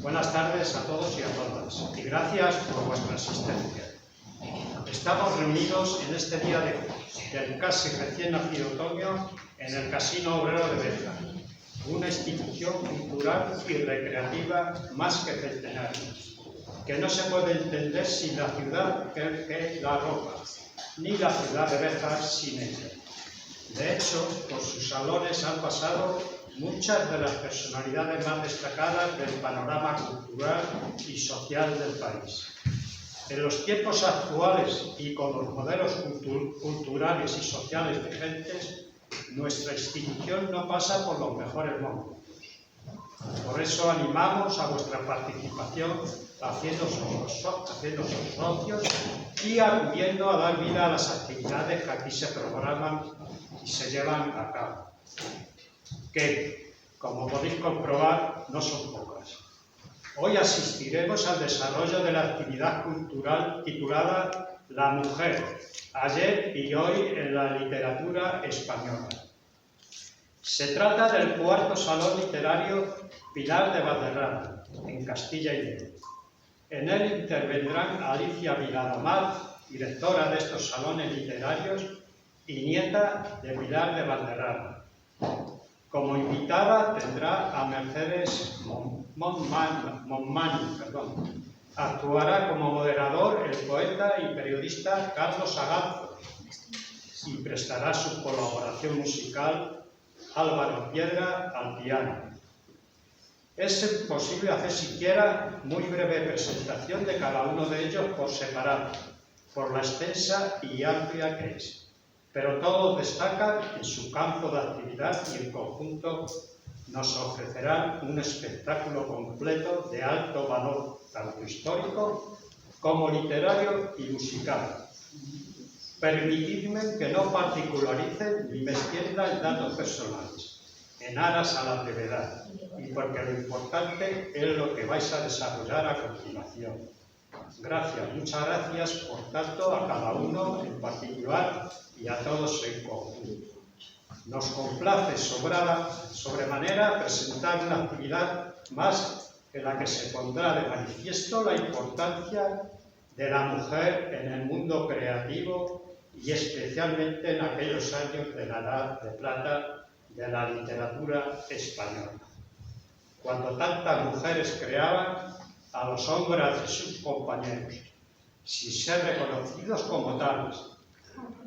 Buenas tardes a todos y a todas, y gracias por vuestra asistencia. Estamos reunidos en este día del casi recién nacido otoño en el Casino Obrero de Béjar, una institución cultural y recreativa más que centenaria, que no se puede entender sin la ciudad que la arropa, ni la ciudad de Béjar sin ella. De hecho, por sus salones han pasado muchas de las personalidades más destacadas del panorama cultural y social del país. En los tiempos actuales y con los modelos culturales y sociales vigentes, nuestra institución no pasa por los mejores momentos. Por eso animamos a vuestra participación haciéndose socios y acudiendo a dar vida a las actividades que aquí se programan y se llevan a cabo, que, como podéis comprobar, no son pocas. Hoy asistiremos al desarrollo de la actividad cultural titulada La mujer, ayer y hoy en la literatura española. Se trata del cuarto salón literario Pilar de Valderrama, en Castilla y León. En él intervendrán Alicia Viladomar, directora de estos salones literarios y nieta de Pilar de Valderrama. Como invitada tendrá a Mercedes Montmany. Actuará como moderador el poeta y periodista Carlos Aganzo y prestará su colaboración musical Álvaro Piedra al piano. Es posible hacer siquiera muy breve presentación de cada uno de ellos por separado, por la extensa y amplia que es. Pero todos destacan en su campo de actividad y en conjunto nos ofrecerán un espectáculo completo de alto valor, tanto histórico como literario y musical. Permitidme que no particularice ni me extienda en datos personales, en aras a la brevedad, y porque lo importante es lo que vais a desarrollar a continuación. Gracias, muchas gracias, por tanto, a cada uno en particular y a todos en conjunto. Nos complace sobremanera presentar una actividad más en la que se pondrá de manifiesto la importancia de la mujer en el mundo creativo y especialmente en aquellos años de la Edad de Plata de la literatura española, cuando tantas mujeres creaban a los hombres de sus compañeros, sin ser reconocidos como tales,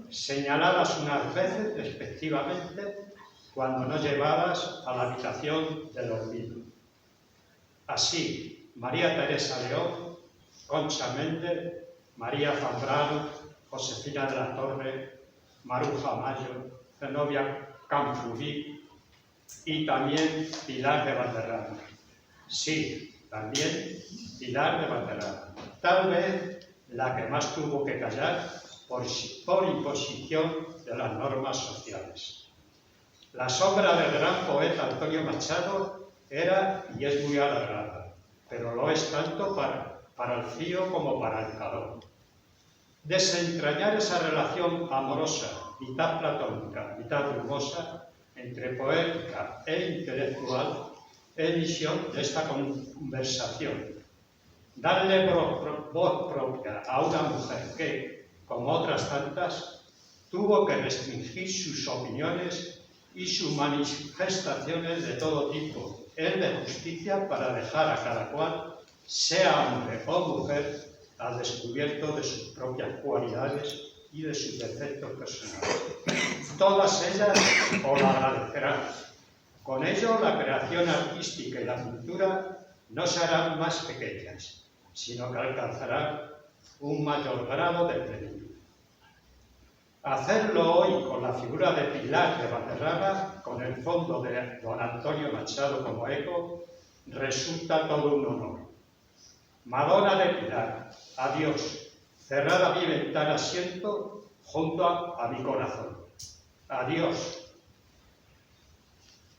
señaladas unas veces despectivamente cuando no llevadas a la habitación del olvido. Así, María Teresa León, Concha Méndez, María Zambrano, Josefina de la Torre, Maruja Mayo, Zenobia Camprubí y también Pilar de Valderrama. Sí, también Pilar de Valderrama, tal vez la que más tuvo que callar por imposición de las normas sociales. La sombra del gran poeta Antonio Machado era y es muy alargada, pero lo es tanto para el frío como para el calor. Desentrañar esa relación amorosa, mitad platónica, mitad rugosa, entre poética e intelectual, es misión de esta conversación. Darle voz propia a una mujer que, como otras tantas, tuvo que restringir sus opiniones y sus manifestaciones de todo tipo, en de justicia para dejar a cada cual, sea hombre o mujer, al descubierto de sus propias cualidades y de sus defectos personales. Todas ellas os lo agradecerán. Con ello, la creación artística y la cultura no serán más pequeñas, sino que alcanzarán un mayor grado de plenitud. Hacerlo hoy con la figura de Pilar de Valderrama, con el fondo de don Antonio Machado como eco, resulta todo un honor. Madonna de Pilar, adiós, cerrada mi ventana siento junto a mi corazón. Adiós.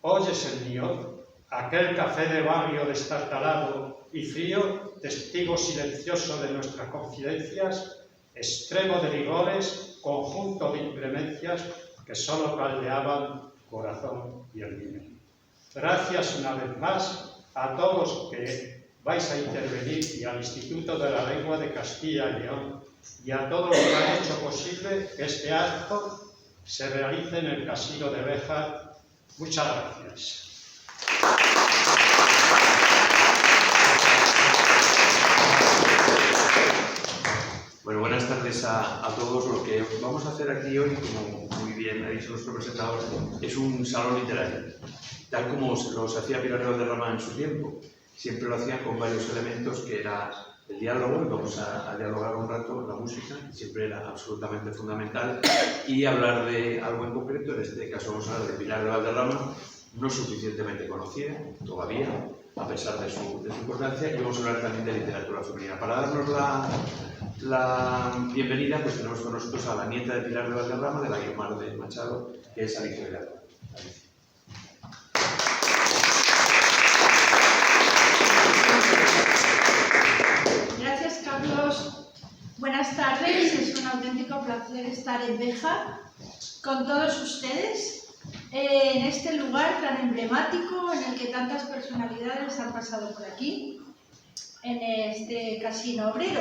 ¿Oyes el mío? Aquel café de barrio destartalado y frío, testigo silencioso de nuestras confidencias, extremo de rigores, conjunto de inclemencias que solo caldeaban corazón y olvido. Gracias una vez más a todos que vais a intervenir y al Instituto de la Lengua de Castilla y León y a todos los que han hecho posible que este acto se realice en el Casino de Béjar. Muchas gracias. Bueno, buenas tardes a todos. Lo que vamos a hacer aquí hoy, como muy bien ha dicho nuestro presentador, es un salón literario, tal como se los hacía Pilar de Valderrama en su tiempo. Siempre lo hacían con varios elementos, que era el diálogo, y vamos a dialogar un rato, la música, que siempre era absolutamente fundamental, y hablar de algo en concreto. En este caso vamos a hablar de Pilar de Valderrama, no suficientemente conocida todavía, a pesar de su importancia, y vamos a hablar también de literatura femenina. Para darnos la bienvenida, pues tenemos con nosotros a la nieta de Pilar de Valderrama, de la Guiomar de Machado, que es Alicia Villarreal. Gracias, Carlos. Buenas tardes. Es un auténtico placer estar en Béjar con todos ustedes en este lugar tan emblemático en el que tantas personalidades han pasado por aquí, en este casino obrero.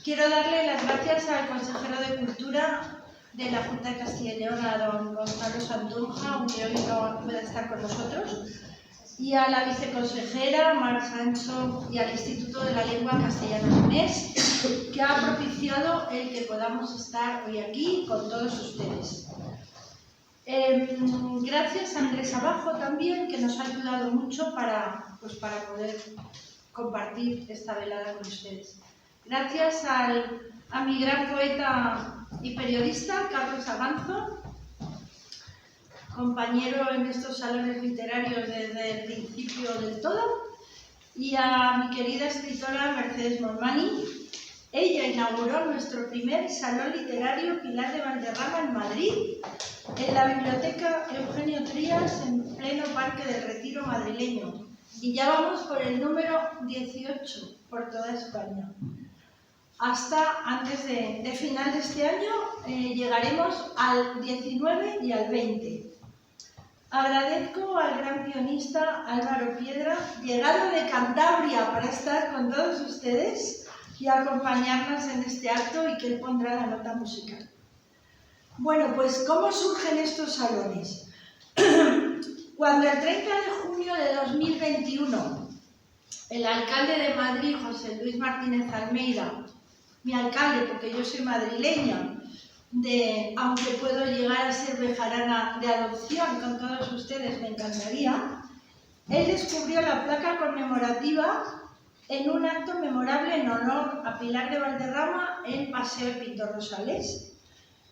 Quiero darle las gracias al consejero de Cultura de la Junta de Castilla y León, a don Gonzalo Santunja, aunque hoy no puede estar con nosotros, y a la viceconsejera Mar Sancho y al Instituto de la Lengua Castellano-Leonés, que ha propiciado el que podamos estar hoy aquí con todos ustedes. Gracias a Andrés Abajo también, que nos ha ayudado mucho para poder compartir esta velada con ustedes. Gracias a mi gran poeta y periodista, Carlos Aganzo, compañero en estos salones literarios desde el principio del todo, y a mi querida escritora Mercedes Molmani. Ella inauguró nuestro primer salón literario Pilar de Valderrama en Madrid, en la Biblioteca Eugenio Trías, en pleno Parque del Retiro madrileño. Y ya vamos por el número 18 por toda España. Hasta antes de final de este año llegaremos al 19 y al 20. Agradezco al gran guionista Álvaro Piedra, llegado de Cantabria para estar con todos ustedes y acompañarnos en este acto, y que él pondrá la nota musical. Bueno, pues ¿cómo surgen estos salones? Cuando el 30 de junio de 2021 el alcalde de Madrid, José Luis Martínez Almeida, mi alcalde, porque yo soy madrileña, aunque puedo llegar a ser bejarana de adopción con todos ustedes, me encantaría, él descubrió la placa conmemorativa en un acto memorable en honor a Pilar de Valderrama en Paseo de Pintor Rosales.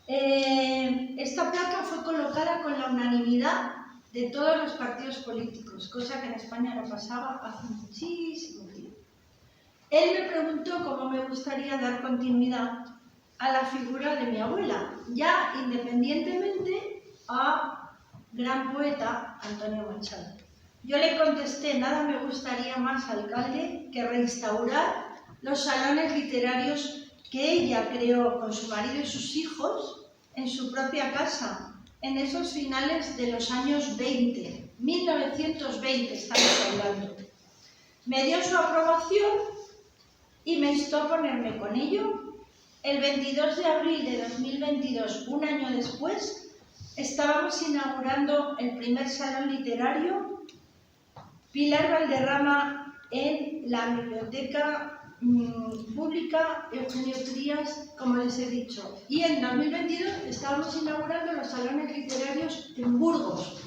Esta placa fue colocada con la unanimidad de todos los partidos políticos, cosa que en España no pasaba hace muchísimo tiempo. Él me preguntó cómo me gustaría dar continuidad a la figura de mi abuela, ya independientemente a gran poeta Antonio Machado. Yo le contesté: nada me gustaría más, alcalde, que restaurar los salones literarios que ella creó con su marido y sus hijos en su propia casa, en esos finales de los años 20, 1920 estamos hablando. Me dio su aprobación y me instó a ponerme con ello. El 22 de abril de 2022, un año después, estábamos inaugurando el primer salón literario Pilar Valderrama en la Biblioteca Pública Eugenio Trías, como les he dicho. Y en 2022 estábamos inaugurando los salones literarios en Burgos.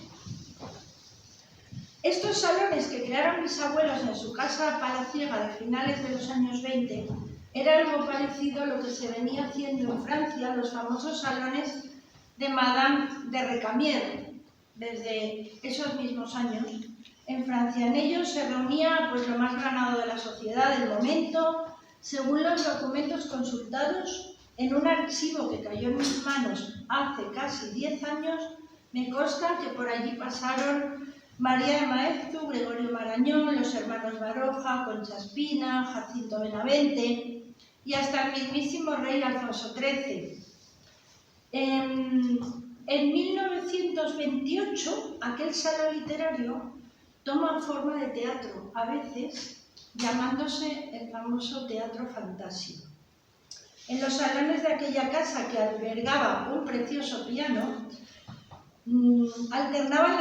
Estos salones que crearon mis abuelos en su casa palaciega de finales de los años 20 era algo parecido a lo que se venía haciendo en Francia, los famosos salones de Madame de Recamier, desde esos mismos años. En Francia, en ellos se reunía lo más granado de la sociedad del momento, según los documentos consultados en un archivo que cayó en mis manos hace casi 10 años. Me consta que por allí pasaron María de Maeztu, Gregorio Marañón, los hermanos Baroja, Concha Espina, Jacinto Benavente y hasta el mismísimo rey Alfonso XIII. En 1928, aquel salón literario toma forma de teatro, a veces llamándose el famoso Teatro Fantasio. En los salones de aquella casa, que albergaba un precioso piano, alternaban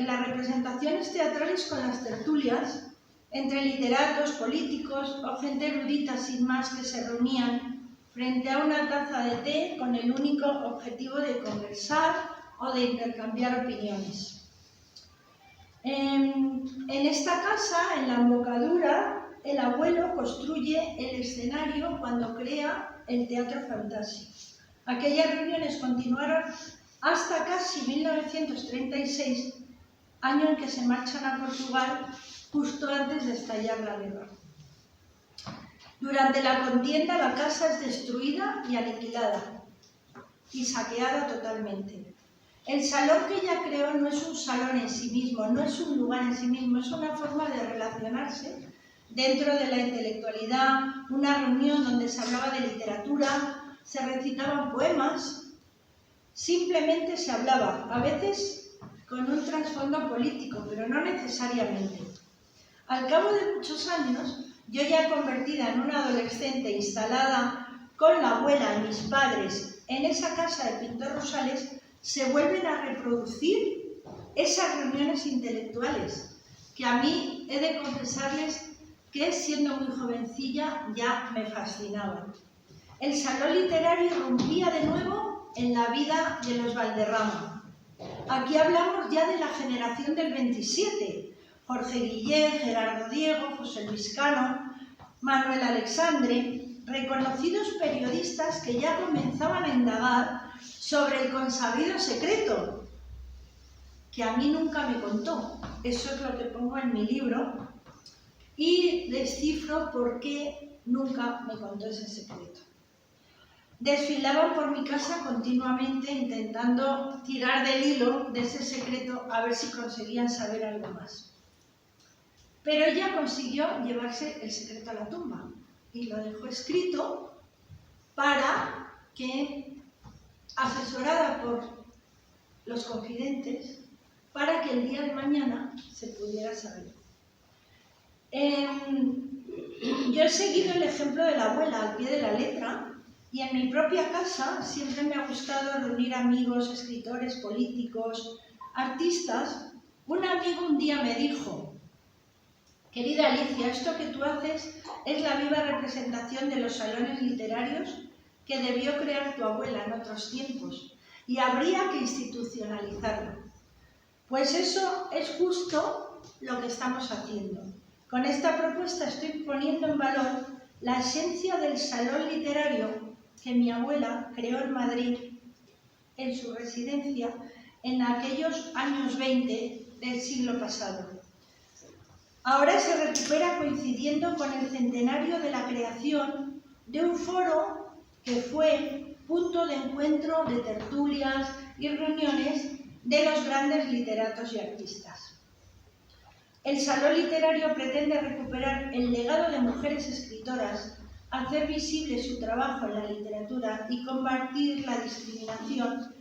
las representaciones teatrales con las tertulias entre literatos, políticos o gente erudita sin más que se reunían frente a una taza de té con el único objetivo de conversar o de intercambiar opiniones. En esta casa, en la embocadura, el abuelo construye el escenario cuando crea el Teatro Fantasio. Aquellas reuniones continuaron hasta casi 1936, año en que se marchan a Portugal justo antes de estallar la guerra. Durante la contienda la casa es destruida y aniquilada y saqueada totalmente. El salón que ella creó no es un salón en sí mismo, no es un lugar en sí mismo, es una forma de relacionarse dentro de la intelectualidad, una reunión donde se hablaba de literatura, se recitaban poemas, simplemente se hablaba, a veces con un trasfondo político, pero no necesariamente. Al cabo de muchos años, yo ya convertida en una adolescente instalada con la abuela y mis padres en esa casa de Pintor Rosales, se vuelven a reproducir esas reuniones intelectuales, que a mí he de confesarles que siendo muy jovencilla ya me fascinaban. El salón literario irrumpía de nuevo en la vida de los Valderrama. Aquí hablamos ya de la generación del 27, Jorge Guillén, Gerardo Diego, José Luis Cano, Manuel Alexandre, reconocidos periodistas que ya comenzaban a indagar sobre el consabido secreto, que a mí nunca me contó. Eso es lo que pongo en mi libro y descifro por qué nunca me contó ese secreto. Desfilaban por mi casa continuamente intentando tirar del hilo de ese secreto a ver si conseguían saber algo más. Pero ella consiguió llevarse el secreto a la tumba y lo dejó escrito para que, asesorada por los confidentes, para que el día de mañana se pudiera saber. Yo he seguido el ejemplo de la abuela al pie de la letra y en mi propia casa siempre me ha gustado reunir amigos, escritores, políticos, artistas. Un amigo un día me dijo: querida Alicia, esto que tú haces es la viva representación de los salones literarios que debió crear tu abuela en otros tiempos y habría que institucionalizarlo. Pues eso es justo lo que estamos haciendo. Con esta propuesta estoy poniendo en valor la esencia del salón literario que mi abuela creó en Madrid, en su residencia, en aquellos años 20 del siglo pasado. Ahora se recupera coincidiendo con el centenario de la creación de un foro que fue punto de encuentro de tertulias y reuniones de los grandes literatos y artistas. El Salón Literario pretende recuperar el legado de mujeres escritoras, hacer visible su trabajo en la literatura y combatir la discriminación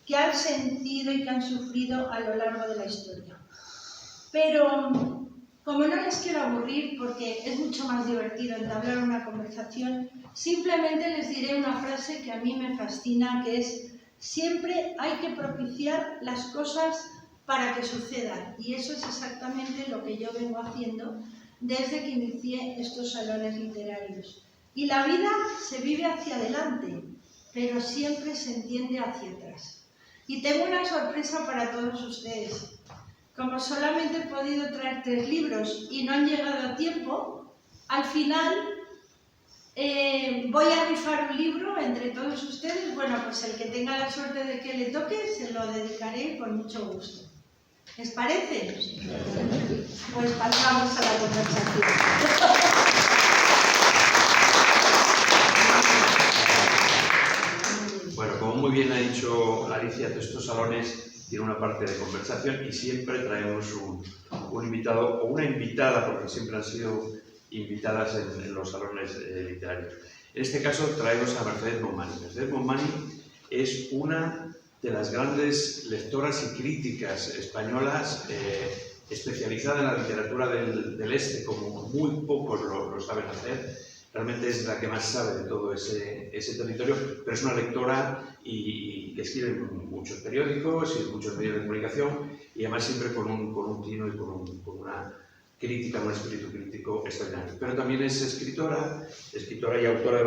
que han sentido y que han sufrido a lo largo de la historia. Pero, como no les quiero aburrir porque es mucho más divertido entablar una conversación, simplemente les diré una frase que a mí me fascina, que es: siempre hay que propiciar las cosas para que sucedan. Y eso es exactamente lo que yo vengo haciendo desde que inicié estos salones literarios. Y la vida se vive hacia adelante, pero siempre se entiende hacia atrás. Y tengo una sorpresa para todos ustedes. Como solamente he podido traer 3 libros y no han llegado a tiempo, al final voy a rifar un libro entre todos ustedes. Bueno, pues el que tenga la suerte de que le toque, se lo dedicaré con mucho gusto. ¿Les parece? Pues pasamos a la conversación. Bueno, como muy bien ha dicho Alicia, de estos salones tiene una parte de conversación y siempre traemos un invitado o una invitada, porque siempre han sido invitadas en los salones literarios. En este caso traemos a Mercedes Monmany. Mercedes Monmany es una de las grandes lectoras y críticas españolas, especializada en la literatura del Este, como muy pocos lo saben hacer. Realmente es la que más sabe de todo ese territorio, pero es una lectora y que escribe en muchos periódicos y en muchos medios de comunicación, y además siempre con un tino y con una crítica, un espíritu crítico extraordinario. Pero también es escritora y autora de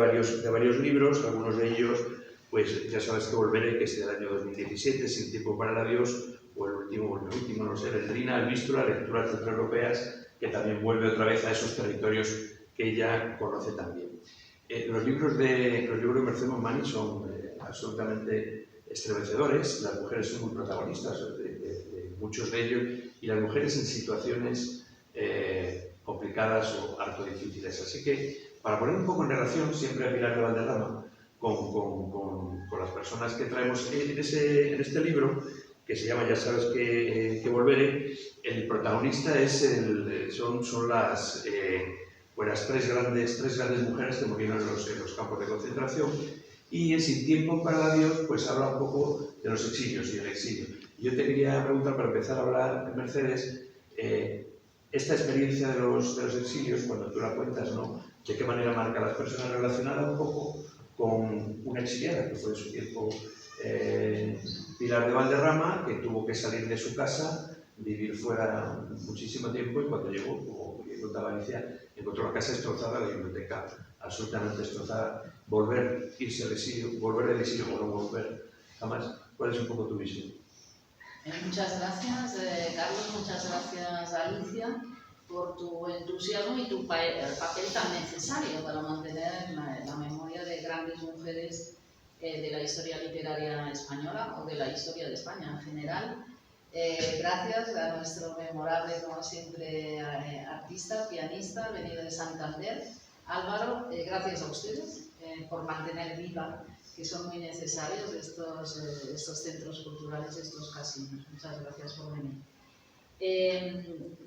varios libros, algunos de ellos, pues ya sabes que Volveré, que es del año 2017, Sin tiempo para el adiós, o el último, no sé, Letrina, El Vístula, Lecturas centroeuropeas, que también vuelve otra vez a esos territorios que ella conoce también. Los libros de Merced Monmany son absolutamente estremecedores. Las mujeres son muy protagonistas de muchos de ellos, y las mujeres en situaciones complicadas o harto difíciles. Así que, para poner un poco en relación siempre a Pilar de Valderrama con las personas que traemos en este libro, que se llama Ya sabes que Volveré, el protagonista son las tres grandes mujeres que murieron en los campos de concentración, y en Sin tiempo para el adiós pues habla un poco de los exilios y el exilio. Yo te quería preguntar, para empezar a hablar, Mercedes, esta experiencia de los exilios, cuando tú la cuentas, ¿no?, de qué manera marca a las personas, relacionada un poco con una exiliada que fue en su tiempo Pilar de Valderrama, que tuvo que salir de su casa, vivir fuera muchísimo tiempo, y cuando llegó, como contaba Alicia, encontró la casa destrozada, la biblioteca absolutamente destrozada. Irse al exilio, volver al exilio o no volver jamás. ¿Cuál es un poco tu visión? Muchas gracias, Carlos, muchas gracias, Alicia, por tu entusiasmo y tu papel tan necesario para mantener la memoria de grandes mujeres de la historia literaria española, o de la historia de España en general. Gracias a nuestro memorable, como siempre, artista, pianista, venido de Santander, Álvaro. Gracias a ustedes por mantener viva, que son muy necesarios estos centros culturales, estos casinos. Muchas gracias por venir.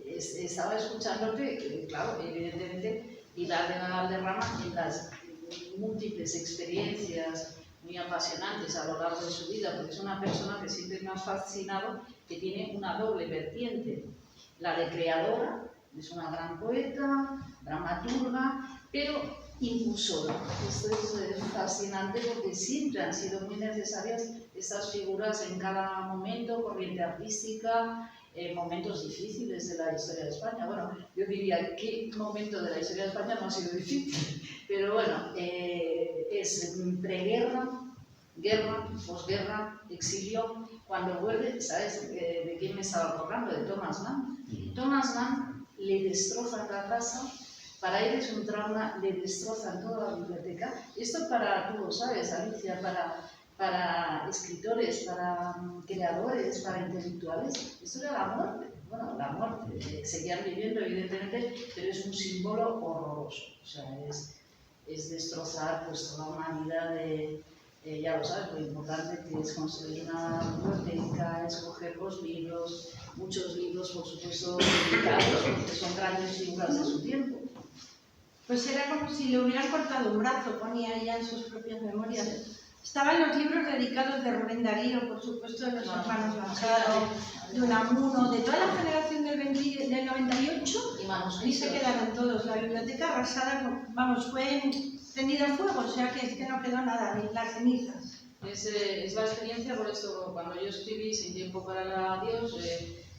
Estaba escuchándote, claro, evidentemente, Pilar de Valderrama, en las múltiples experiencias muy apasionantes a lo largo de su vida, porque es una persona que siempre me ha fascinado, que tiene una doble vertiente: la de creadora, es una gran poeta, dramaturga, pero impulsora. Esto es fascinante, porque siempre han sido muy necesarias estas figuras en cada momento, corriente artística, momentos difíciles de la historia de España. Bueno, yo diría, ¿qué momento de la historia de España no ha sido difícil? Pero bueno, es preguerra, guerra, posguerra, exilio. Cuando vuelve, ¿sabes de quién me estaba acordando? De Thomas Mann. Thomas Mann le destroza la casa, para él es un trauma, le destrozan toda la biblioteca. Esto para, tú lo sabes, Alicia, para escritores, para creadores, para intelectuales, esto era la muerte. Bueno, la muerte, seguían viviendo, evidentemente, pero es un símbolo horroroso. O sea, es destrozar pues toda una vida de... ya lo sabes, lo importante que es construir una biblioteca, escoger los libros, muchos libros, por supuesto, dedicados, porque son grandes figuras de su tiempo. Pues era como si le hubieran cortado un brazo, ponía ella en sus propias memorias. Estaban los libros dedicados de Rubén Darío, por supuesto, de los hermanos Machado, de Unamuno, de toda la generación del 98, y se quedaron todos. La biblioteca arrasada, vamos, fue prendida en fuego, o sea que es que no quedó nada, ni las cenizas. Es la experiencia, por esto, cuando yo escribí Sin tiempo para el adiós,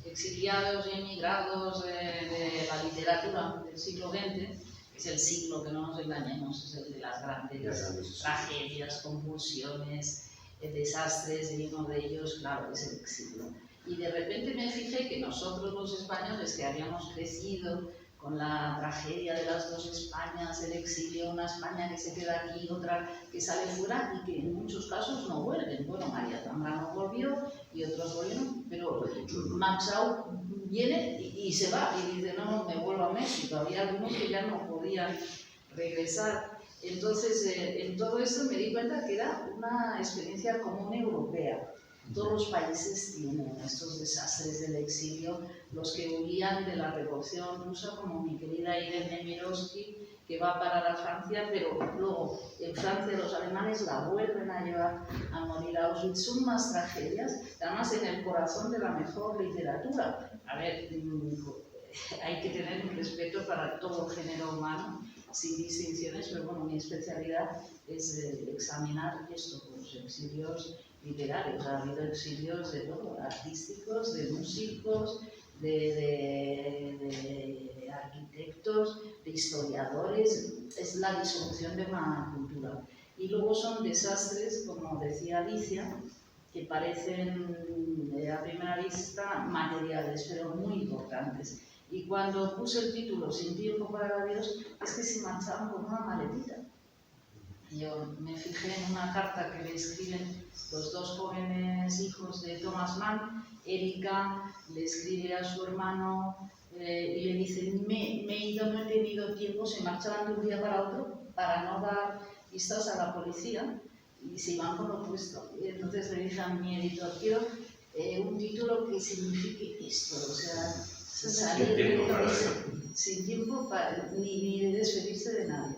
exiliados y emigrados de la literatura del siglo XX, es el siglo, que no nos engañemos, es el de las grandes tragedias, convulsiones, desastres, y uno de ellos, claro, es el exilio. Y de repente me fijé que nosotros los españoles, que habíamos crecido con la tragedia de las dos Españas, el exilio, una España que se queda aquí, otra que sale fuera, y que en muchos casos no vuelven. Bueno, María Zambrano volvió y otros volvieron, pero Machado viene y se va y dice, no, me vuelvo a México. Había algunos que ya no podían regresar. Entonces, en todo esto me di cuenta que era una experiencia común europea. Todos los países tienen estos desastres del exilio, los que huían de la Revolución Rusa, como mi querida Irene Nemirovsky, que va a parar a Francia, pero luego en Francia los alemanes la vuelven a llevar a morir a Auschwitz. Son más tragedias, además en el corazón de la mejor literatura. A ver, hay que tener un respeto para todo el género humano, sin distinciones, pero bueno, mi especialidad es examinar esto, los exilios literarios. Ha habido exilios de todo, artísticos, de músicos, de arquitectos, de historiadores. Es la disolución de una cultura. Y luego son desastres, como decía Alicia, que parecen a primera vista materiales, pero muy importantes. Y cuando puse el título Sin tiempo para Dios, es que se marchaban con una maletita. Yo me fijé en una carta que le escriben los dos jóvenes hijos de Thomas Mann. Erika le escribe a su hermano y le dice: me he ido, no he tenido tiempo. Se marchaban de un día para otro para no dar pistas a la policía y se iban con lo opuesto. Y entonces le dije a mi editor: quiero un título que signifique esto, o sea, salir sin tiempo ni de despedirse de nadie.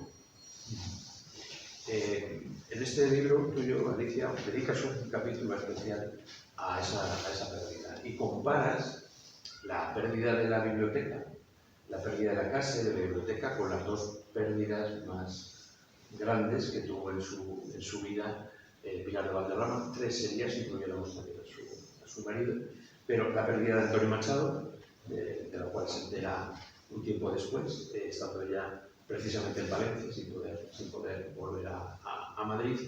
En este libro tuyo, Alicia, dedicas un capítulo especial a esa pérdida y comparas la pérdida de la biblioteca, la pérdida de la casa y de la biblioteca, con las dos pérdidas más grandes que tuvo en su vida Pilar de Valderrama. 3 serías, incluyendo a su marido, pero la pérdida de Antonio Machado, de la cual se entera un tiempo después, estando ya precisamente en Valencia, sin poder volver a Madrid,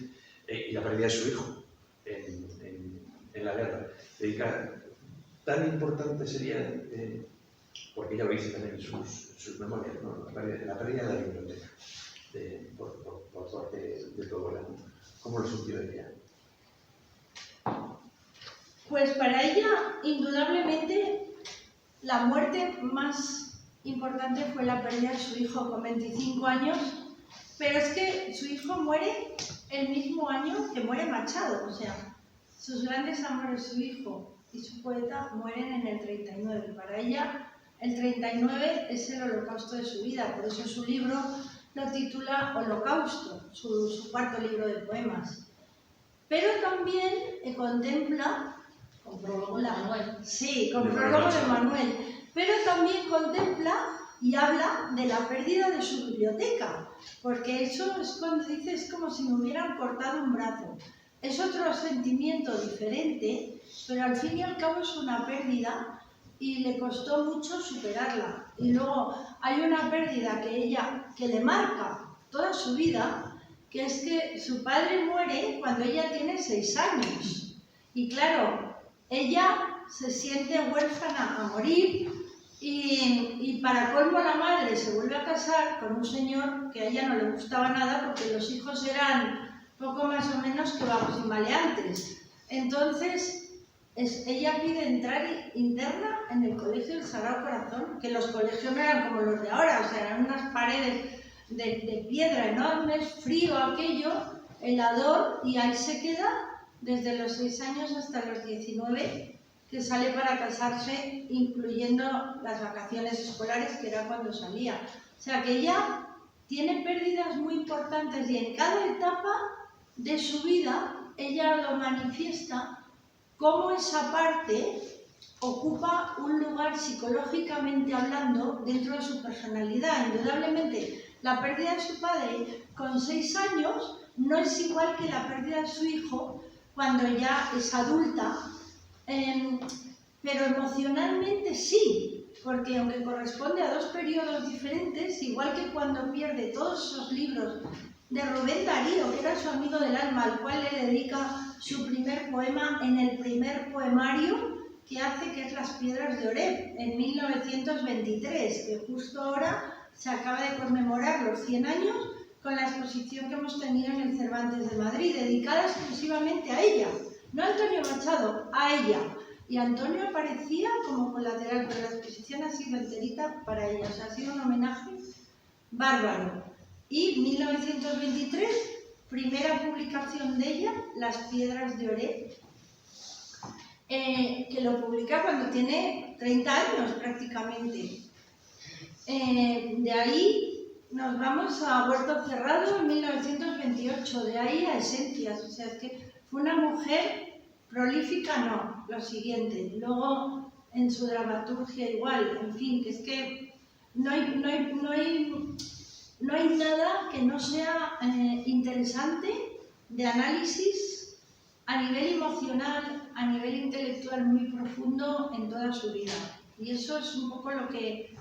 y la pérdida de su hijo en la guerra. Tan importante sería, porque ella lo dice también en sus memorias, ¿no? la pérdida de la biblioteca, por parte de todo el mundo. ¿Cómo lo sintió ella? Pues para ella, indudablemente, la muerte más importante fue la pérdida de su hijo con 25 años, pero es que su hijo muere el mismo año que muere Machado, o sea, sus grandes amores, su hijo y su poeta, mueren en el 39. Para ella, el 39 es el holocausto de su vida, por eso su libro lo titula Holocausto, su cuarto libro de poemas. Pero también contempla, con prólogo de Manuel, sí, con prólogo de Manuel, pero también contempla y habla de la pérdida de su biblioteca, porque eso es cuando dice, es como si me hubieran cortado un brazo. Es otro sentimiento diferente, pero al fin y al cabo es una pérdida y le costó mucho superarla. Y luego hay una pérdida que le marca toda su vida, que es que su padre muere cuando ella tiene 6 años. Y claro, ella se siente huérfana a morir y para colmo la madre se vuelve a casar con un señor que a ella no le gustaba nada porque los hijos eran poco más o menos que vagos y maleantes. Entonces, ella pide entrar interna en el colegio del Sagrado Corazón, que los colegios no eran como los de ahora, o sea, eran unas paredes de piedra enormes, frío aquello, helador, y ahí se queda desde los 6 años hasta los 19, que sale para casarse, incluyendo las vacaciones escolares, que era cuando salía. O sea, que ella tiene pérdidas muy importantes y en cada etapa de su vida ella lo manifiesta, cómo esa parte ocupa un lugar psicológicamente hablando dentro de su personalidad. Indudablemente, la pérdida de su padre con 6 años no es igual que la pérdida de su hijo cuando ya es adulta, pero emocionalmente sí, porque aunque corresponde a 2 periodos diferentes, igual que cuando pierde todos esos libros de Rubén Darío, que era su amigo del alma, al cual le dedica su primer poema en el primer poemario que hace, que es Las Piedras de Oreb, en 1923, que justo ahora se acaba de conmemorar los 100 años con la exposición que hemos tenido en el Cervantes de Madrid, dedicada exclusivamente a ella, no a Antonio Machado, a ella. Y Antonio aparecía como colateral, pero la exposición ha sido enterita para ella, o sea, ha sido un homenaje bárbaro. Y 1923, primera publicación de ella, Las Piedras de Oreb, que lo publica cuando tiene 30 años prácticamente. De ahí nos vamos a Huerto Cerrado en 1928, de ahí a Esencias, o sea, es que fue una mujer prolífica, no, lo siguiente. Luego en su dramaturgia igual, en fin, que es que no hay nada que no sea interesante de análisis a nivel emocional, a nivel intelectual muy profundo en toda su vida. Y eso es un poco lo que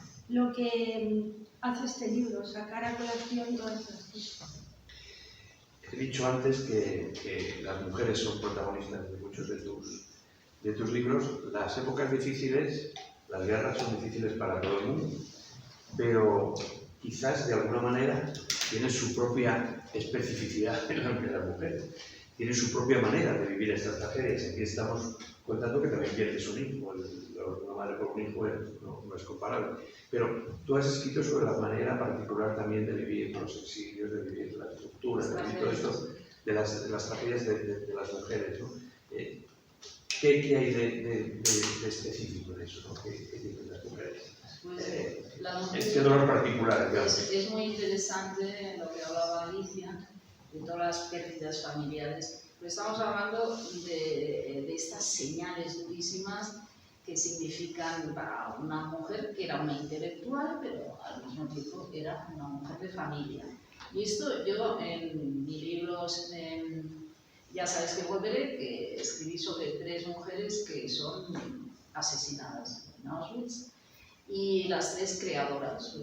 hace este libro, sacar a colación todas estas cosas. He dicho antes que las mujeres son protagonistas de muchos de tus libros. Las épocas difíciles, las guerras son difíciles para todo el mundo, pero quizás de alguna manera tienen su propia especificidad en las mujeres, tienen su propia manera de vivir estas tragedias. Aquí estamos contando que también pierdes un hijo, una madre por un hijo no es comparable. Pero tú has escrito sobre la manera particular también de vivir los exilios, de vivir las estructuras, de vivir todo esto, de las tragedias de las mujeres, ¿no? ¿Qué hay de específico en eso, ¿no? ¿Qué tienen las mujeres? Pues, la mujer ¿Qué dolor particular? Es muy interesante lo que hablaba Alicia, de todas las pérdidas familiares. Pero estamos hablando de estas señales durísimas que significan para una mujer que era una intelectual, pero al mismo tiempo era una mujer de familia. Y esto yo en mi libro, Ya sabes que volveré, que escribí sobre 3 mujeres que son asesinadas en Auschwitz. Y las 3 creadoras,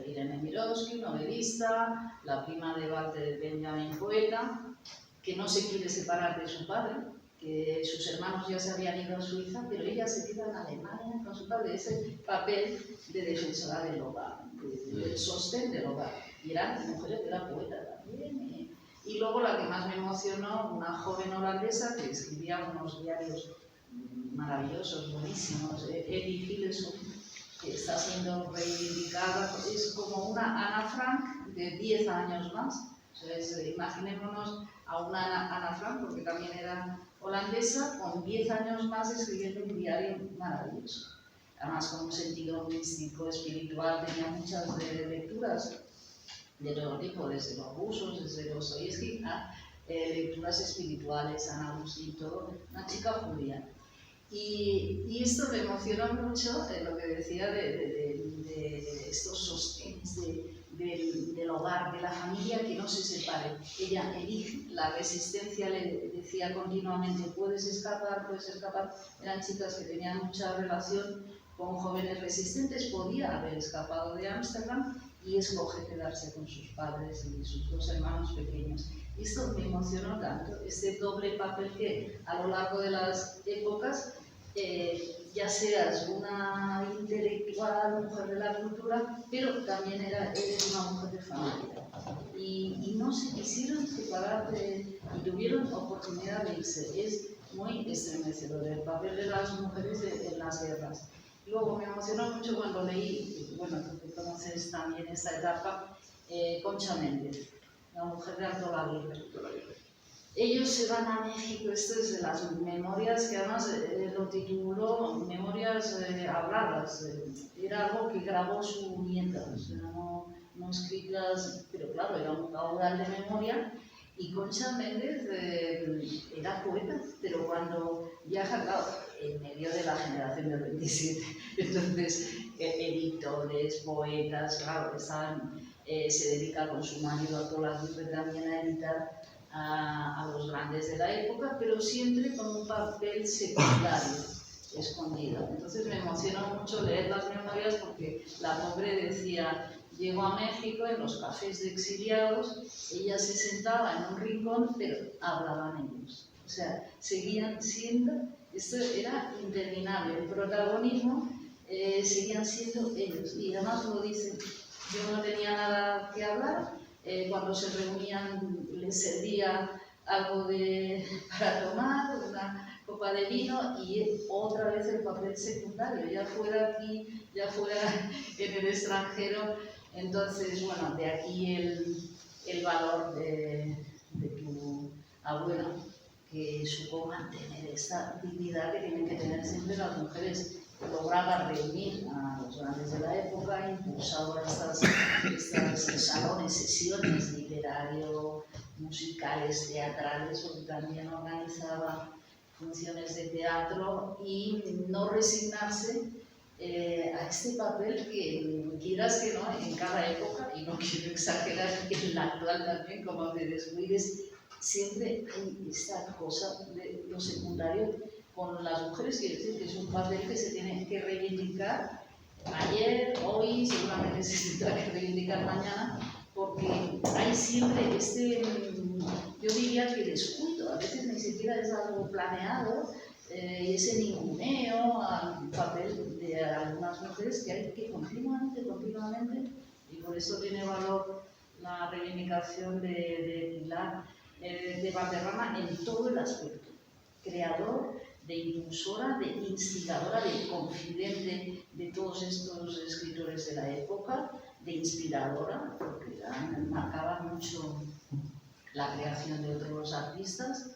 Irene Mirovsky, novelista, la prima de Walter Benjamin, poeta, que no se quiere separar de su padre, que sus hermanos ya se habían ido a Suiza, pero ella se queda en Alemania con su padre, ese papel de defensora del hogar, del sostén del hogar. Y eran mujeres, era poeta también. Y luego la que más me emocionó, una joven holandesa que escribía unos diarios maravillosos, buenísimos, Edith Hillesum, que está siendo reivindicada, es como una Ana Frank de 10 años más. O sea, imaginémonos a una Ana Frank, porque también era holandesa, con 10 años más escribiendo un diario maravilloso. Además con un sentido místico, espiritual, tenía muchas lecturas de todo tipo, desde los rusos, desde Dostoyevsky, a lecturas espirituales, San Agustín, todo, una chica judía. Y esto me emocionó mucho, lo que decía de estos sostenes del hogar, de la familia que no se separe. Ella elige la resistencia, le decía continuamente, puedes escapar, eran chicas que tenían mucha relación con jóvenes resistentes, podía haber escapado de Ámsterdam y escoge quedarse con sus padres y sus 2 hermanos pequeños. Y esto me emocionó tanto, este doble papel que a lo largo de las épocas, ya seas una intelectual, mujer de la cultura, pero también eres una mujer de familia. Y no se quisieron separar y tuvieron oportunidad de irse. Es muy estremecedor el papel de las mujeres en las guerras. Luego me emocionó mucho cuando leí, bueno, tú conoces también esta etapa, Concha Méndez, la mujer de Alto Laguirre. Ellos se van a México, esto es de las memorias, que además lo tituló Memorias habladas, era algo que grabó su nieta, o sea, no escritas, pero claro, era un caudal de memoria. Y Concha Méndez era poeta, pero cuando viaja, claro, en medio de la generación del 27, entonces editores, poetas, claro, se dedica con su marido a toda la vida también a editar a los grandes de la época, pero siempre con un papel secundario, escondido. Entonces me emocionó mucho leer las memorias porque la pobre decía, llegó a México en los cafés de exiliados, ella se sentaba en un rincón, pero hablaban ellos. O sea, seguían siendo, esto era interminable, el protagonismo seguían siendo ellos. Y además lo dicen, yo no tenía nada que hablar, cuando se reunían les servía algo para tomar, una copa de vino y otra vez el papel secundario, ya fuera aquí, ya fuera en el extranjero. Entonces, bueno, de aquí el valor de tu abuela, que supo mantener esta dignidad que tienen que tener siempre las mujeres. Lograba reunir a los grandes de la época, impulsaba estas salones, sesiones literarios, musicales, teatrales, porque también organizaba funciones de teatro, y no resignarse a este papel que, quieras que no, en cada época, y no quiero exagerar, en la actual también, como te descuides, siempre hay esta cosa de lo secundario con las mujeres. Quiere decir que es un papel que se tiene que reivindicar ayer, hoy, seguramente se tendrá que reivindicar mañana, porque hay siempre yo diría que descuido, a veces ni siquiera es algo planeado, y ese ninguneo al papel de algunas mujeres que hay que continuamente, y por eso tiene valor la reivindicación de Pilar de Valderrama en todo el aspecto: creador, de impulsora, de instigadora, de confidente de todos estos escritores de la época, de inspiradora, porque marcaba mucho la creación de otros artistas.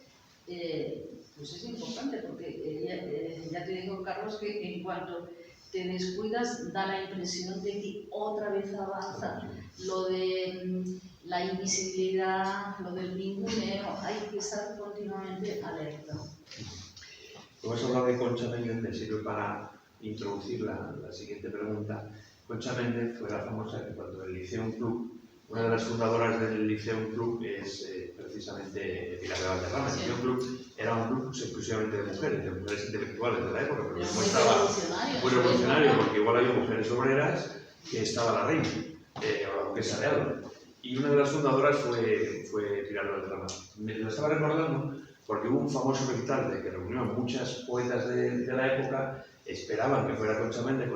Pues es importante, porque ya te digo, Carlos, que en cuanto te descuidas da la impresión de que otra vez avanza lo de la invisibilidad, lo del ninguneo. Hay que estar continuamente alerta. Hemos hablado de Concha Méndez, me sirve para introducir la siguiente pregunta. Concha Méndez fue la famosa que cuando el Liceum Club, una de las fundadoras del Liceum Club es precisamente Pilar de Valderrama. El Liceum Club era un club exclusivamente de mujeres intelectuales de la época, pero como estaba muy revolucionario, porque igual había mujeres obreras que estaba la reina, o la duquesa de Alba. Y una de las fundadoras fue Pilar de Valderrama. Me lo estaba recordando porque hubo un famoso recital de que reunió a muchas poetas de la época, esperaban que fuera Concha Méndez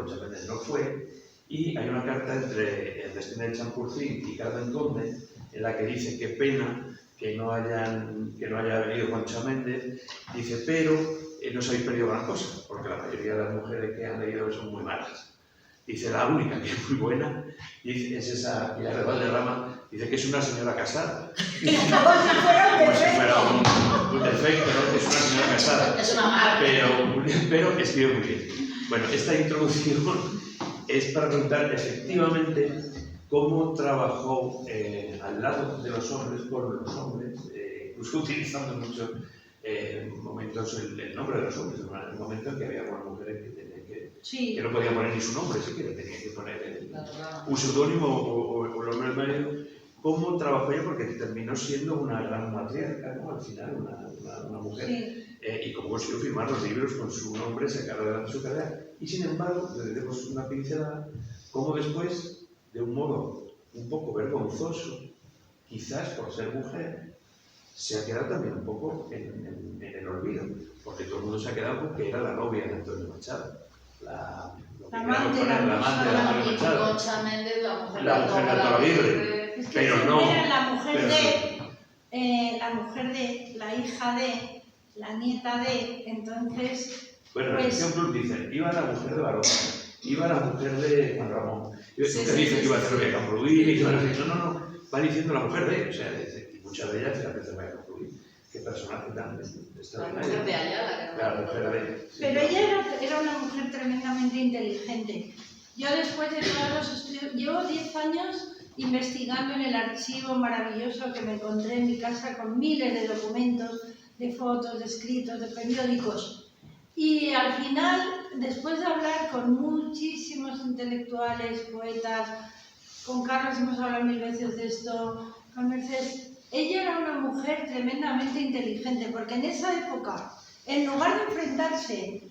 no fue, y hay una carta entre Ernestina de Champurcí y Carmen Conde, en la que dice qué pena que no haya venido Concha Méndez, dice, pero no os habéis perdido gran cosa, porque la mayoría de las mujeres que han leído son muy malas. Dice, la única que es muy buena, dice, es esa Pilar de Valderrama, dice que es una señora casada. Como si fuera un defecto, ¿no? Que es una señora casada. Es una marca. Pero escribe muy bien. Bueno, esta introducción es para preguntar efectivamente cómo trabajó al lado de los hombres, con los hombres, incluso utilizando muchos momentos el nombre de los hombres, en el momento en que había algunas mujeres que no podían poner ni su nombre, siquiera tenían que poner un seudónimo o el nombre del marido. ¿Cómo trabajó ella? Porque terminó siendo una gran matriarca, ¿no? Al final, una mujer. Sí. Y cómo consiguió firmar los libros con su nombre, sacar adelante su carrera. Y sin embargo, le demos una pincelada, cómo después, de un modo un poco vergonzoso, quizás por ser mujer, se ha quedado también un poco en el olvido. Porque todo el mundo se ha quedado con que era la novia de Antonio Machado. La amante de Machado. Concha Méndez, la mujer de Torreblanca. Es que pero no. Era la mujer de, la hija de, la nieta de, entonces. Bueno, pues, el Club dice, iba la mujer de Barón, iba la mujer de Juan Ramón. Usted dice que iba a hacer de Camprudí, y no, va diciendo la mujer de, o sea, y muchas de ellas la de Camprudí. Qué personaje tan extraordinario. La mujer de Ayala. La mujer de... Pero ella era una mujer tremendamente inteligente. Yo después de todos los estudios, llevo 10 años investigando en el archivo maravilloso que me encontré en mi casa con miles de documentos, de fotos, de escritos, de periódicos. Y al final, después de hablar con muchísimos intelectuales, poetas, con Carlos hemos hablado 1000 veces de esto, con Mercedes, ella era una mujer tremendamente inteligente, porque en esa época, en lugar de enfrentarse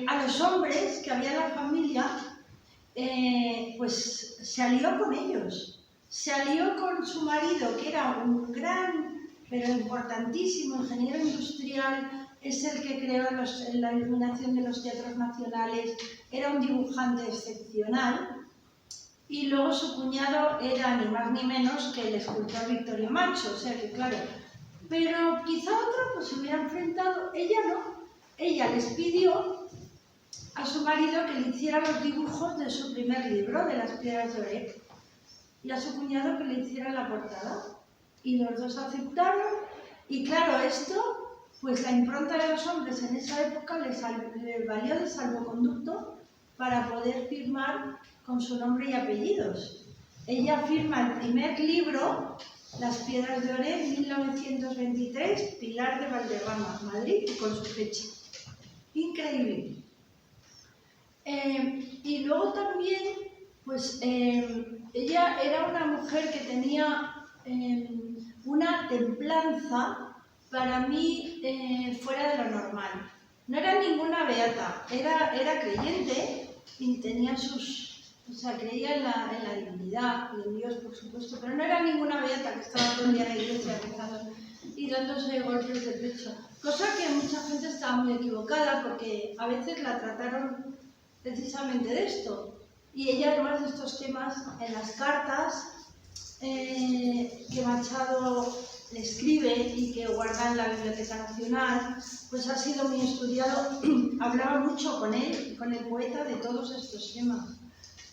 a los hombres que había en la familia, pues se alió con ellos. Se alió con su marido, que era un gran, pero importantísimo ingeniero industrial, es el que creó la iluminación de los teatros nacionales, era un dibujante excepcional, y luego su cuñado era ni más ni menos que el escultor Victorio Macho, o sea que claro, pero quizá otra pues se hubiera enfrentado, ella no, ella les pidió a su marido que le hiciera los dibujos de su primer libro, de Las Piedras de Oreb, y a su cuñado que le hiciera la portada, y los dos aceptaron, y claro, esto pues la impronta de los hombres en esa época les valió de salvoconducto para poder firmar con su nombre y apellidos. Ella firma el primer libro, Las Piedras de Oré, 1923, Pilar de Valderrama, Madrid, y con su fecha. Increíble. Y luego también, pues ella era una mujer que tenía una templanza, para mí, fuera de lo normal. No era ninguna beata, era creyente y tenía o sea, creía en la divinidad y en Dios, por supuesto, pero no era ninguna beata que estaba todo el día en la iglesia rezando y dándose golpes de pecho. Cosa que mucha gente estaba muy equivocada, porque a veces la trataron precisamente de esto. Y ella, además de estos temas, en las cartas que Machado le escribe y que guarda en la Biblioteca Nacional, pues ha sido muy estudiado. Hablaba mucho con él, con el poeta, de todos estos temas.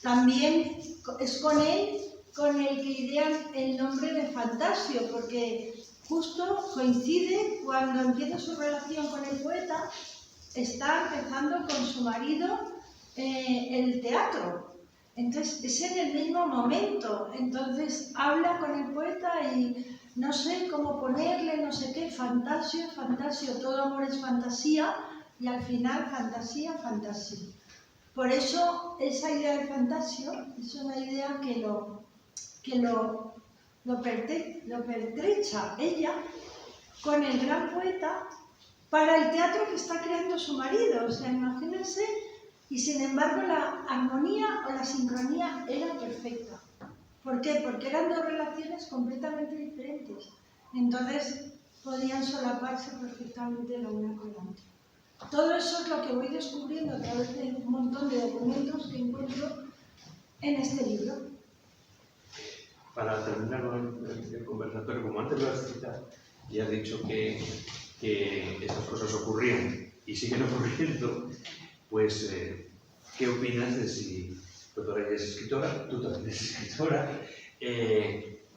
También es con él con el que idean el nombre de Fantasio, porque justo coincide cuando empieza su relación con el poeta, está empezando con su marido el teatro. Entonces es en el mismo momento, entonces habla con el poeta y no sé cómo ponerle, no sé qué, Fantasio, Fantasio, todo amor es fantasía, y al final fantasía, fantasía. Por eso esa idea de Fantasio es una idea que lo pertrecha ella con el gran poeta para el teatro que está creando su marido. O sea, imagínense, y sin embargo la armonía o la sincronía era perfecta. ¿Por qué? Porque eran dos relaciones completamente diferentes. Entonces podían solaparse perfectamente la una con la otra. Todo eso es lo que voy descubriendo a través de un montón de documentos que encuentro en este libro. Para terminar el conversatorio, como antes lo has citado y has dicho que estas cosas ocurrían y siguen ocurriendo, pues, ¿qué opinas de si tú eres escritora, tú también eres escritora?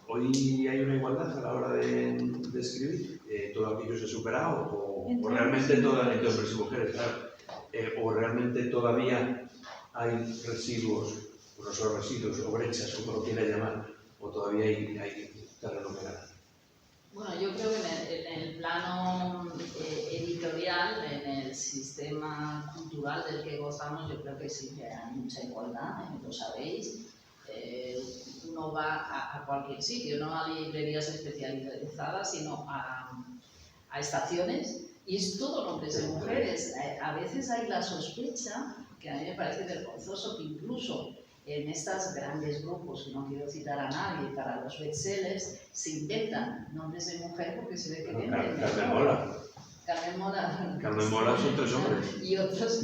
¿Hoy hay una igualdad a la hora de escribir? ¿Todo aquello se ha superado? ¿O realmente todas, entre hombres y mujeres, claro, o realmente todavía hay residuos, o no son residuos, o brechas, como lo quieras llamar, o todavía hay terreno que ganar? Bueno, yo creo que en el plano editorial, en el sistema cultural del que gozamos, yo creo que sí que hay mucha igualdad, lo sabéis. Uno va a cualquier sitio, no a librerías especializadas, sino a estaciones, y es todo hombres y mujeres. A veces hay la sospecha, que a mí me parece vergonzoso, que incluso en estos grandes grupos, que no quiero citar a nadie, para los bestsellers, se inventan nombres de mujer porque se ve que venden. Carmen Mola. Carmen Mola son tres hombres. Y otros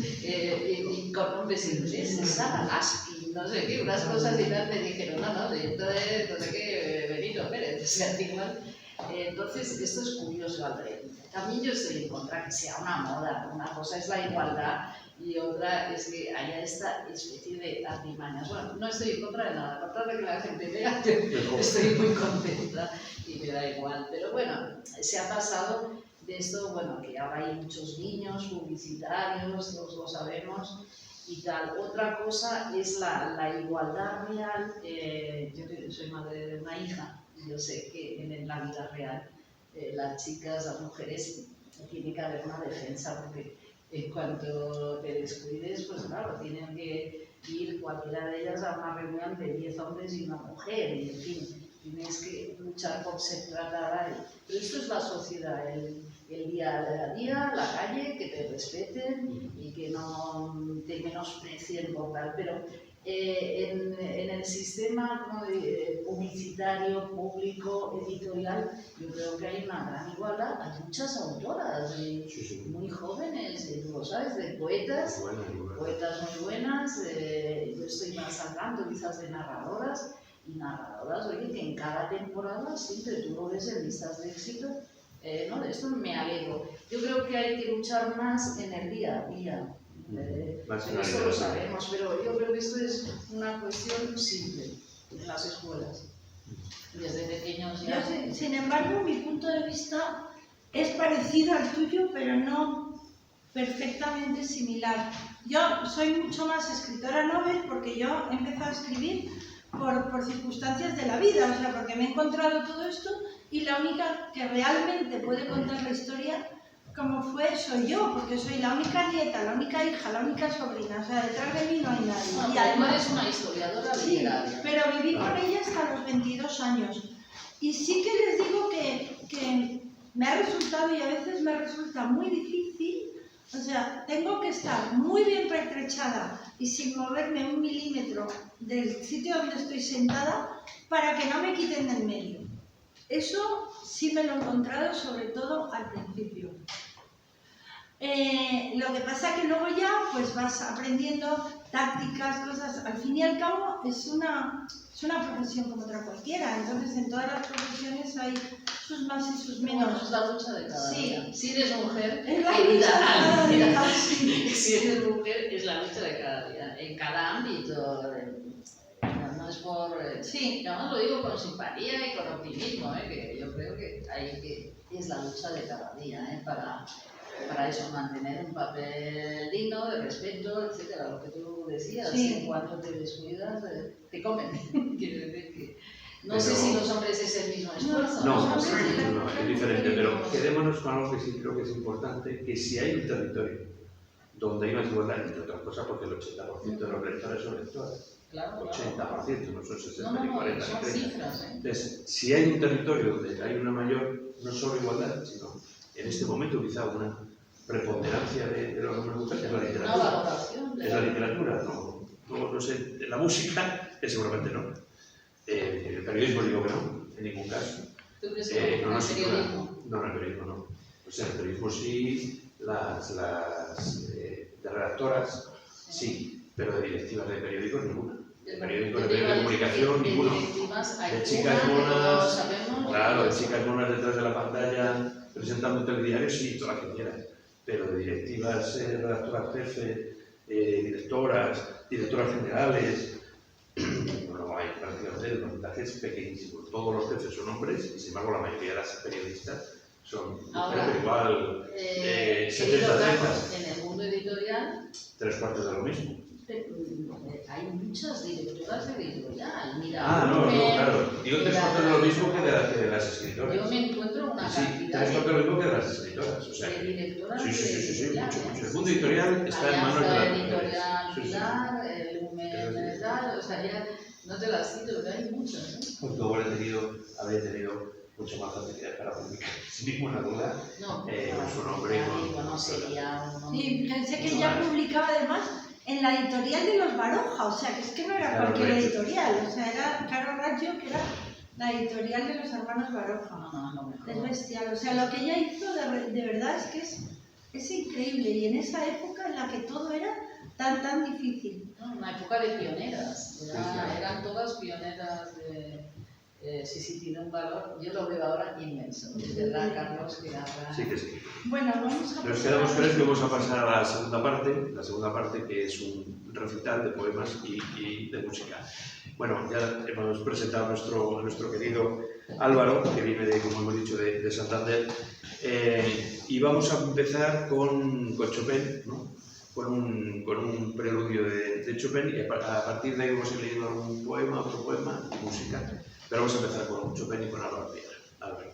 con nombres ingleses, Sara Lasky, no sé qué, unas cosas y tal, me dijeron, no, entonces, no sé qué, Benito Pérez, o sea, igual. Entonces, esto es curioso, André. También yo estoy en contra que sea una moda. Una cosa es la igualdad y otra es que haya esta especie de artimañas. Bueno, no estoy en contra de nada, a contra de que la gente vea, yo estoy muy contenta y me da igual. Pero bueno, se ha pasado de esto, bueno, que ahora hay muchos niños publicitarios, todos lo sabemos y tal. Otra cosa es la igualdad real. Yo soy madre de una hija. Yo sé que en la vida real las chicas, las mujeres, tiene que haber una defensa, porque en cuanto te descuides, pues claro, tienen que ir cualquiera de ellas a una reunión de 10 hombres y una mujer, y en fin, tienes que luchar por ser tratada. Pero esto es la sociedad, el día a día, la calle, que te respeten y que no te menosprecien por tal. Pero en el sistema publicitario, público, editorial, yo creo que hay una gran igualdad. Hay muchas autoras muy jóvenes, tú lo sabes, de poetas, poetas muy buenas. Yo estoy más al tanto quizás de narradoras, y narradoras, oye, que en cada temporada siempre tú lo ves en listas de éxito. No, de esto me alegro. Yo creo que hay que luchar más en el día a día. Esto lo sabemos, pero yo creo que esto es una cuestión simple en las escuelas. Desde pequeños ya. Sin embargo, mi punto de vista es parecido al tuyo, pero no perfectamente similar. Yo soy mucho más escritora novel porque yo he empezado a escribir por circunstancias de la vida, o sea, porque me he encontrado todo esto y la única que realmente puede contar la historia como fue soy yo, porque soy la única nieta, la única hija, la única sobrina, o sea, detrás de mí no hay nadie. No, Y además, eres una historiadora sí, literaria. pero viví con ella hasta los 22 años. Y sí que les digo que me ha resultado y a veces me resulta muy difícil, o sea, tengo que estar muy bien pertrechada y sin moverme un milímetro del sitio donde estoy sentada para que no me quiten del medio. Eso sí me lo he encontrado, sobre todo al principio. Lo que pasa es que luego ya pues vas aprendiendo tácticas, cosas. Al fin y al cabo es una profesión como otra cualquiera. Entonces en todas las profesiones hay sus más y sus menos. Bueno, es la lucha de cada día. Si eres mujer, es la lucha de cada día. Si eres mujer, es la lucha de cada día. En cada ámbito. No es por... Sí. Además lo digo con simpatía y con optimismo, que yo creo que es la lucha de cada día, para eso, mantener un papel digno, de respeto, etcétera. Lo que tú decías, sí. En cuanto te descuidas, te comen. Quiere decir que... No sé si los hombres es el mismo esfuerzo. No, es diferente, pero quedémonos con algo que sí creo que es importante, que si hay un territorio donde hay una desigualdad, entre otras cosas, porque el 80% de los lectores son lectoras. Claro, 80%, no son 60 ni 40 son ni 30. cifras, Entonces, si hay un territorio donde hay una mayor, no solo igualdad, sino en este momento quizá una preponderancia de los hombres y mujeres, es la literatura. Una valoración. Es la literatura, no sé, la música, seguramente no. El periodismo digo que no, en ningún caso. ¿Tú crees que no, el periodismo? No, el periodismo no. O sea, el periodismo sí, las de redactoras sí, pero de directivas de periódicos ninguna. De periódicos de comunicación ninguno. De chicas monas, claro, de chicas monas detrás de la pantalla presentando un telediario, sí, todas las que quieras. Pero de directivas, redactoras jefe, directoras generales, no hay prácticamente, el porcentaje es pequeñísimo. Todos los jefes son hombres y sin embargo la mayoría de las periodistas son mujeres, pero igual 70-30. En el mundo editorial 3/4 de lo mismo. Hay muchas directoras de editorial. Mira, claro. Digo 3/4 de lo mismo que de las escritoras. Yo me encuentro una cantidad 3/4 de lo mismo que de las escritoras. O sea, de directoras sí, mucho. El mundo editorial está en manos de las mujeres. Pilar, el Lumen, tal, o sea, ya no te las cito, pero hay muchas. Porque habría tenido mucho más facilidad para publicar, sin ninguna duda, su nombre. No sería uno. Sí, pensé que ya publicaba además en la editorial de los Baroja, o sea, que es que no era cualquier editorial, o sea, era Caro Raggio, que era la editorial de los hermanos Baroja. Es bestial, o sea, lo que ella hizo de verdad es que es increíble, y en esa época en la que todo era tan difícil. Una época de pioneras, eran todas pioneras de... sí, tiene un valor, yo lo veo ahora inmenso, ¿verdad, Carlos? Que ahora... Sí que sí. Bueno, vamos a... Nos quedamos con esto y vamos a pasar a la segunda parte que es un recital de poemas y de música. Bueno, ya hemos presentado a nuestro querido Álvaro, que viene, como hemos dicho, de Santander, y vamos a empezar con Chopin, ¿no? Con un preludio de Chopin, y a partir de ahí vamos a ir leyendo algún poema, otro poema, música. Pero vamos a empezar con Chopin y con Álvaro Piedra. Álvaro.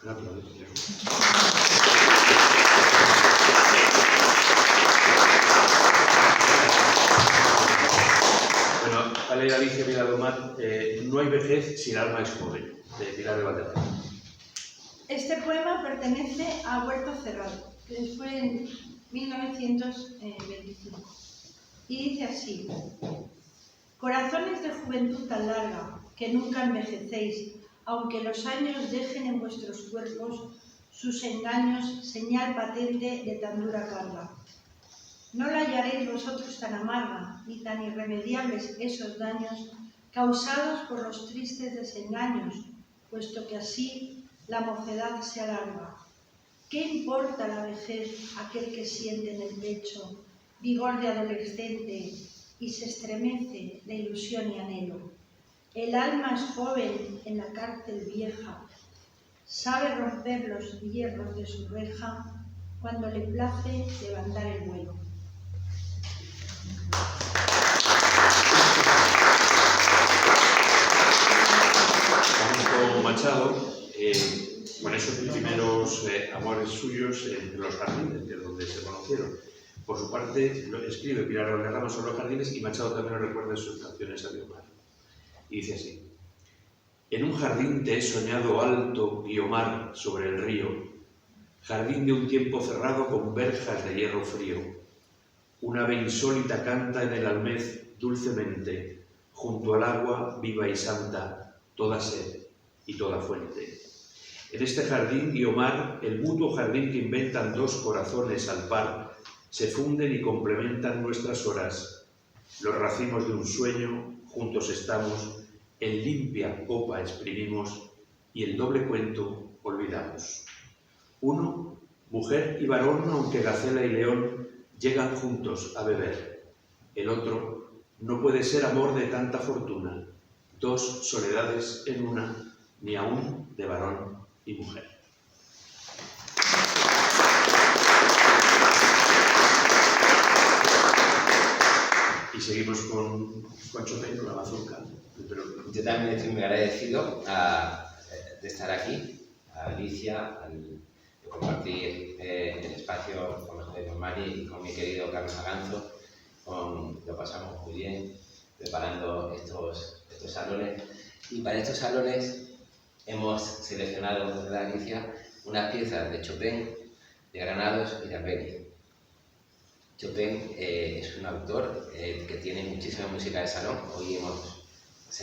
Bueno, ha leído Alicia Viladomar, No hay vejez si el alma es joven, de Pilar de Valderrama. Este poema pertenece a Huerto Cerrado, que fue en 1925. Y dice así: corazones de juventud tan larga, que nunca envejecéis, aunque los años dejen en vuestros cuerpos sus engaños, señal patente de tan dura carga. No la hallaréis vosotros tan amarga, ni tan irremediables esos daños causados por los tristes desengaños, puesto que así la mocedad se alarga. ¿Qué importa la vejez aquel que siente en el pecho vigor de adolescente y se estremece de ilusión y anhelo? El alma es joven en la cárcel vieja, sabe romper los hierros de su reja cuando le place levantar el vuelo. Vamos con Machado, con esos primeros amores suyos en los jardines, que es donde se conocieron. Por su parte, lo escribe Pilar de Valderrama sobre los jardines y Machado también lo recuerda en sus canciones a Guiomar. Y dice así: en un jardín te he soñado alto, Guiomar, sobre el río, jardín de un tiempo cerrado con verjas de hierro frío. Una ave insólita canta en el almez dulcemente, junto al agua viva y santa, toda sed y toda fuente. En este jardín, Guiomar, el mutuo jardín que inventan dos corazones al par, se funden y complementan nuestras horas. Los racimos de un sueño, juntos estamos, en limpia copa exprimimos y el doble cuento olvidamos. Uno, mujer y varón, aunque gacela y león, llegan juntos a beber. El otro, no puede ser amor de tanta fortuna, dos soledades en una, ni aún de varón y mujer. Y seguimos con Chopin, con la mazurca. Yo también estoy muy agradecido de estar aquí, a Alicia, de compartir el espacio con Mercedes Mormani y con mi querido Carlos Aganzo. Lo pasamos muy bien preparando estos salones. Y para estos salones hemos seleccionado, ¿verdad, Alicia?, unas piezas de Chopin, de Granados y de Albéniz. Chopin es un autor que tiene muchísima música de salón. Hoy hemos